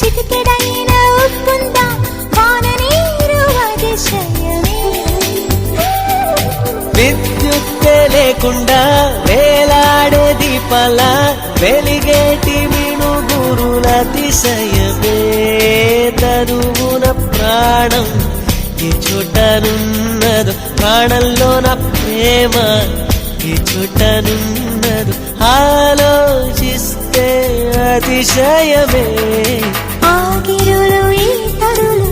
చిటికెడైన ఉప్పుందా వాన నీరు అతిశయమే. విద్యుత్తే లేకుండా వేలాడే దీపాల వెలిగేటి మిణుగురుల అతిశయమే. తనువున ప్రాణం ఈ చోటనున్నదు, ప్రాణంలో నా ప్రేమ ఈ చోటనున్నదు, ఆలోచిస్తే అతిశయమే. ఆగిరులు ఈ తరులు